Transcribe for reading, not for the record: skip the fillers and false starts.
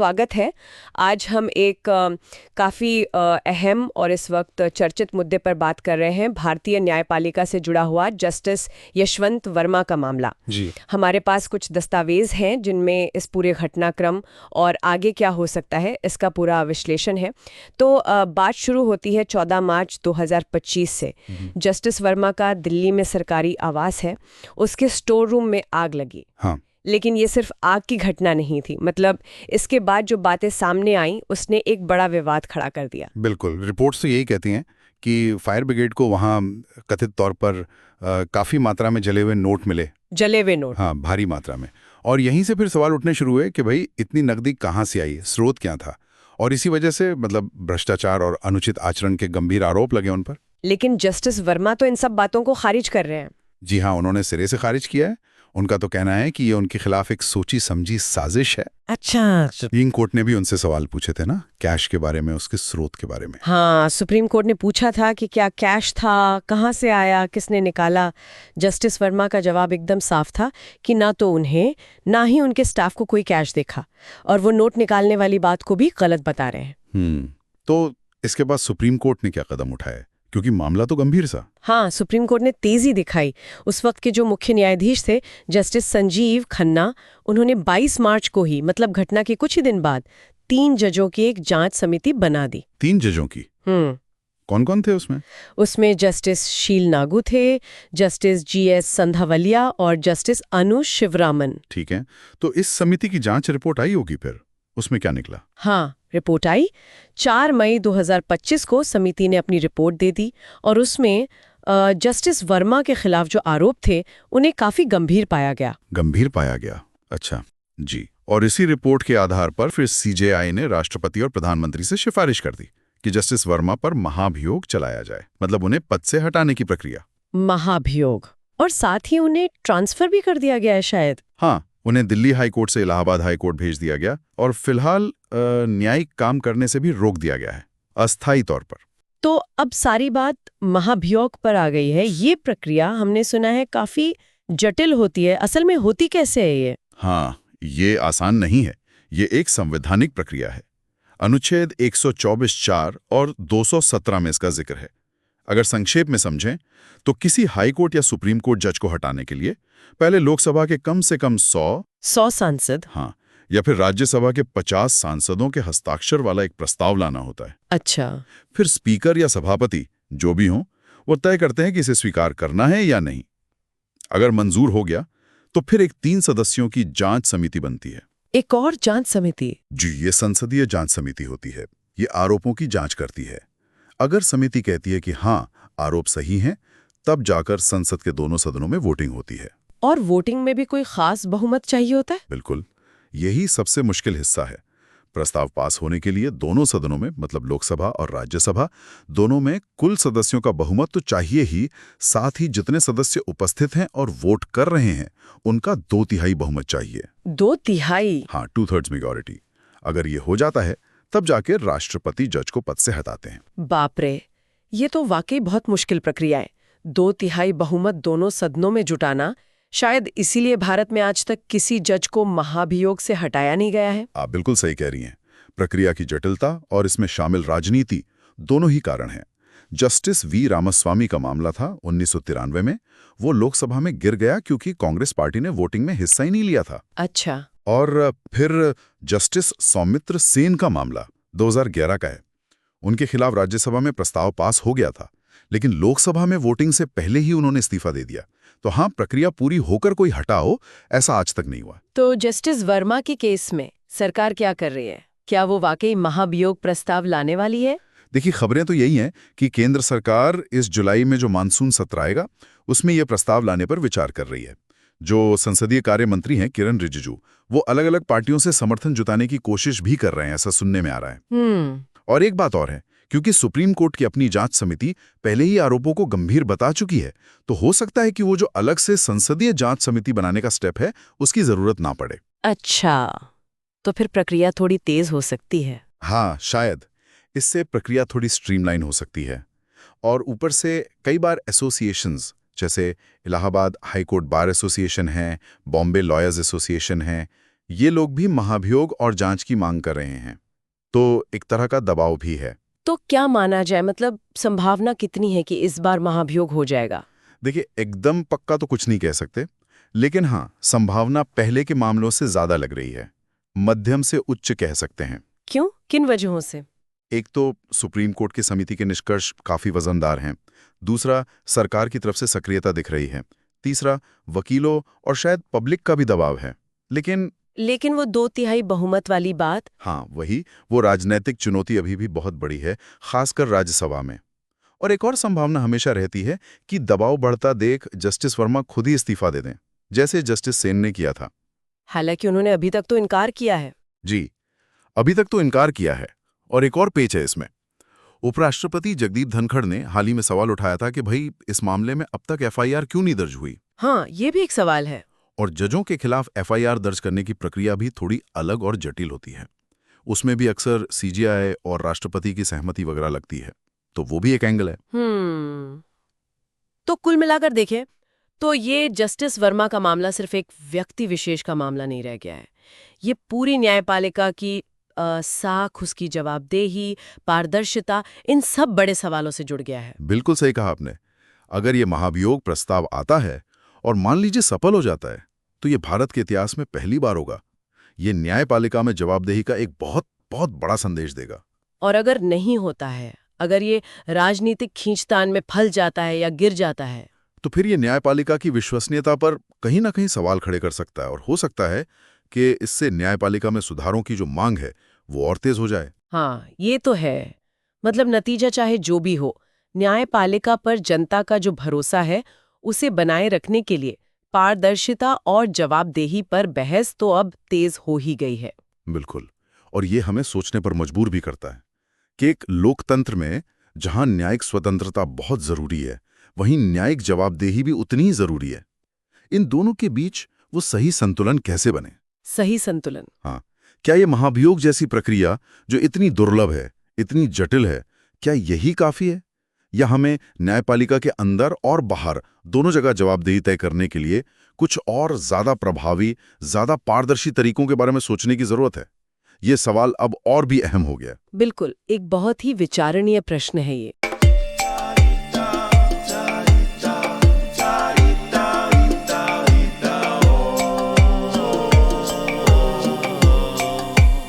स्वागत है। आज हम एक काफ़ी अहम और इस वक्त चर्चित मुद्दे पर बात कर रहे हैं, भारतीय न्यायपालिका से जुड़ा हुआ जस्टिस यशवंत वर्मा का मामला। जी। हमारे पास कुछ दस्तावेज हैं जिनमें इस पूरे घटनाक्रम और आगे क्या हो सकता है इसका पूरा विश्लेषण है। तो बात शुरू होती है 14 मार्च 2025 से। जस्टिस वर्मा का दिल्ली में सरकारी आवास है, उसके स्टोर रूम में आग लगी। हाँ। लेकिन ये सिर्फ आग की घटना नहीं थी, मतलब इसके बाद जो बातें सामने आईं उसने एक बड़ा विवाद खड़ा कर दिया। बिल्कुल, रिपोर्ट्स तो यही कहती हैं कि फायर ब्रिगेड को वहाँ कथित तौर पर काफ़ी मात्रा में जले हुए नोट मिले। जले हुए नोट। हाँ, भारी मात्रा में। और यहीं से फिर सवाल उठने शुरू हुए कि भाई इतनी नकदी कहाँ से आई, स्रोत क्या था। और इसी वजह से मतलब भ्रष्टाचार और अनुचित आचरण के गंभीर आरोप लगे उन पर। लेकिन जस्टिस वर्मा तो इन सब बातों को खारिज कर रहे हैं। जी हाँ, उन्होंने सिरे से खारिज किया है। उनका तो कहना है कि ये उनके खिलाफ एक सोची समझी साजिश है। अच्छा। सुप्रीम कोर्ट ने भी उनसे सवाल पूछे थे ना, कैश के बारे में, उसके स्रोत के बारे में। हाँ, सुप्रीम कोर्ट ने पूछा था कि क्या कैश था, कहाँ से आया, किसने निकाला। जस्टिस वर्मा का जवाब एकदम साफ था कि ना तो उन्हें ना ही उनके स्टाफ को कोई कैश देखा, और वो नोट निकालने वाली बात को भी गलत बता रहे हैं। तो इसके बाद सुप्रीम कोर्ट ने क्या कदम उठाए, क्योंकि मामला तो गंभीर सा। हाँ, सुप्रीम कोर्ट ने तेजी दिखाई। उस वक्त के जो मुख्य न्यायाधीश थे जस्टिस संजीव खन्ना, उन्होंने 22 मार्च को ही, मतलब घटना के कुछ ही दिन बाद, 3 जजों की एक जांच समिति बना दी। 3 जजों की? कौन कौन थे उसमें? उसमें जस्टिस शील नागू थे, जस्टिस GS संधावलिया और जस्टिस अनु शिवरामन। ठीक है, तो इस समिति की जांच रिपोर्ट आई होगी, फिर उसमें क्या निकला? हाँ, रिपोर्ट आई। 4 मई 2025 को समिति ने अपनी रिपोर्ट दे दी, और उसमें जस्टिस वर्मा के खिलाफ जो आरोप थे उन्हें काफी गंभीर पाया गया। गंभीर पाया गया? अच्छा जी। और इसी रिपोर्ट के आधार पर फिर CJI ने राष्ट्रपति और प्रधानमंत्री से सिफारिश कर दी कि जस्टिस वर्मा पर महाभियोग चलाया जाए, मतलब उन्हें पद से हटाने की प्रक्रिया। महाभियोग, और साथ ही उन्हें ट्रांसफर भी कर दिया गया है शायद। हाँ, उन्हें दिल्ली हाई कोर्ट से इलाहाबाद हाई कोर्ट भेज दिया गया, और फिलहाल न्यायिक काम करने से भी रोक दिया गया है, अस्थायी तौर पर। तो अब सारी बात महाभियोग पर आ गई है। ये प्रक्रिया हमने सुना है काफी जटिल होती है, असल में होती कैसे है ये? हाँ, ये आसान नहीं है। ये एक संवैधानिक प्रक्रिया है। अनुच्छेद 124(4) और 217 में इसका जिक्र है। अगर संक्षेप में समझें तो किसी हाई कोर्ट या सुप्रीम कोर्ट जज को हटाने के लिए पहले लोकसभा के कम से कम 100 सांसद, हाँ, या फिर राज्यसभा के 50 सांसदों के हस्ताक्षर वाला एक प्रस्ताव लाना होता है। अच्छा। फिर स्पीकर या सभापति जो भी हों, वो तय करते हैं कि इसे स्वीकार करना है या नहीं। अगर मंजूर हो गया तो फिर एक 3 सदस्यों की जांच समिति बनती है। एक और जांच समिति? जी, ये संसदीय जांच समिति होती है। ये आरोपों की जांच करती है। अगर समिति कहती है कि हाँ, आरोप सही हैं, तब जाकर संसद के दोनों सदनों में वोटिंग होती है। और वोटिंग में भी कोई खास बहुमत चाहिए होता है? बिल्कुल, यही सबसे मुश्किल हिस्सा है। प्रस्ताव पास होने के लिए दोनों सदनों में, मतलब लोकसभा और राज्यसभा, दोनों में कुल सदस्यों का बहुमत तो चाहिए ही, साथ ही जितने सदस्य उपस्थित हैं और वोट कर रहे हैं उनका 2/3 बहुमत चाहिए। 2/3? हाँ, 2/3 मेजॉरिटी। अगर ये हो जाता है तब जाके राष्ट्रपति जज को पद से हटाते हैं। बाप रे, ये तो वाकई बहुत मुश्किल प्रक्रिया है। 2/3 बहुमत दोनों सदनों में जुटाना, शायद इसीलिए भारत में आज तक किसी जज को महाभियोग से हटाया नहीं गया है। आप बिल्कुल सही कह रही हैं। प्रक्रिया की जटिलता और इसमें शामिल राजनीति दोनों ही कारण हैं। जस्टिस V रामास्वामी का मामला था 1993 में। वो लोकसभा में गिर गया क्योंकि कांग्रेस पार्टी ने वोटिंग में हिस्सा ही नहीं लिया था। अच्छा। और फिर जस्टिस सौमित्र सेन का मामला 2011 का है। उनके खिलाफ राज्यसभा में प्रस्ताव पास हो गया था, लेकिन लोकसभा में वोटिंग से पहले ही उन्होंने इस्तीफा दे दिया। तो हाँ, प्रक्रिया पूरी होकर कोई हटाओ, ऐसा आज तक नहीं हुआ। तो जस्टिस वर्मा के केस में सरकार क्या कर रही है? क्या वो वाकई महाभियोग प्रस्ताव लाने वाली है? देखिए, खबरें तो यही हैं कि केंद्र सरकार इस जुलाई में जो मानसून सत्र आएगा उसमें यह प्रस्ताव लाने पर विचार कर रही है। जो संसदीय कार्य मंत्री हैं किरण रिजिजू, वो अलग अलग पार्टियों से समर्थन जुटाने की कोशिश भी कर रहे हैं, ऐसा सुनने में आ रहा है। और एक बात और है, क्योंकि सुप्रीम कोर्ट की अपनी जांच समिति पहले ही आरोपों को गंभीर बता चुकी है, तो हो सकता है कि वो जो अलग से संसदीय जांच समिति बनाने का स्टेप है उसकी जरूरत ना पड़े। अच्छा, तो फिर प्रक्रिया थोड़ी तेज हो सकती है। हाँ, शायद इससे प्रक्रिया थोड़ी स्ट्रीमलाइन हो सकती है। और ऊपर से कई बार एसोसिएशंस, जैसे Allahabad high court bar association है, बॉम्बे लॉयर्स एसोसिएशन है, ये लोग भी महाभियोग और जांच की मांग कर रहे हैं, तो एक तरह का दबाव भी है। तो क्या माना जाए, मतलब संभावना कितनी है कि इस बार महाभियोग हो जाएगा? देखिए, एकदम पक्का तो कुछ नहीं कह सकते, लेकिन हाँ, संभावना पहले के मामलों से ज्यादा लग रही है। मध्यम से उच्च कह सकते हैं। क्यों, किन वजहों से? एक तो सुप्रीम कोर्ट की समिति के निष्कर्ष काफी वजनदार हैं। दूसरा, सरकार की तरफ से सक्रियता दिख रही है। तीसरा, वकीलों और शायद पब्लिक का भी दबाव है। लेकिन वो 2/3 बहुमत वाली बात। हाँ, वो राजनैतिक चुनौती अभी भी बहुत बड़ी है, खासकर राज्यसभा में। और एक और संभावना हमेशा रहती है कि दबाव बढ़ता देख जस्टिस वर्मा खुद ही इस्तीफा दे दें, जैसे जस्टिस सेन ने किया था। हालांकि उन्होंने अभी तक तो इनकार किया है। जी, अभी तक तो इनकार किया है। और एक और पेच है इसमें। उपराष्ट्रपति जगदीप धनखड़ ने हाल ही में सवाल उठाया था कि भाई, इस मामले में अब तक एफआईआर क्यों नहीं दर्ज हुई। हाँ, ये भी एक सवाल है। और जजों के खिलाफ एफआईआर दर्ज करने की प्रक्रिया भी थोड़ी अलग और जटिल होती है। उसमें भी अक्सर सीजीआई और राष्ट्रपति की सहमति वगैरह लगती है, तो वो भी एक एंगल है। तो कुल मिलाकर देखें तो ये जस्टिस वर्मा का मामला सिर्फ एक व्यक्ति विशेष का मामला नहीं रह गया है। ये पूरी न्यायपालिका की साख, उसकी जवाबदेही, पारदर्शिता, इन सब बड़े सवालों से जुड़ गया है। बिल्कुल सही कहा आपने। अगर ये महाभियोग प्रस्ताव आता है और मान लीजिए सफल हो जाता है, तो ये भारत के इतिहास में पहली बार होगा। ये न्यायपालिका में जवाबदेही का एक बहुत बहुत बड़ा संदेश देगा। और अगर नहीं होता है, अगर ये राजनीतिक खींचतान में फल जाता है या गिर जाता है, तो फिर ये न्यायपालिका की विश्वसनीयता पर कहीं ना कहीं सवाल खड़े कर सकता है। और हो सकता है कि इससे न्यायपालिका में सुधारों की जो मांग है वो और तेज हो जाए। हाँ, ये तो है। मतलब नतीजा चाहे जो भी हो, न्यायपालिका पर जनता का जो भरोसा है उसे बनाए रखने के लिए पारदर्शिता और जवाबदेही पर बहस तो अब तेज हो ही गई है। बिल्कुल। और ये हमें सोचने पर मजबूर भी करता है कि एक लोकतंत्र में जहां न्यायिक स्वतंत्रता बहुत जरूरी है, वहीं न्यायिक जवाबदेही भी उतनी ही जरूरी है। इन दोनों के बीच वो सही संतुलन कैसे बने? सही संतुलन। हाँ, क्या ये महाभियोग जैसी प्रक्रिया जो इतनी दुर्लभ है, इतनी जटिल है, क्या यही काफी है, या हमें न्यायपालिका के अंदर और बाहर दोनों जगह जवाबदेही तय करने के लिए कुछ और ज्यादा प्रभावी, ज्यादा पारदर्शी तरीकों के बारे में सोचने की जरूरत है? ये सवाल अब और भी अहम हो गया। बिल्कुल, एक बहुत ही विचारणीय प्रश्न है ये।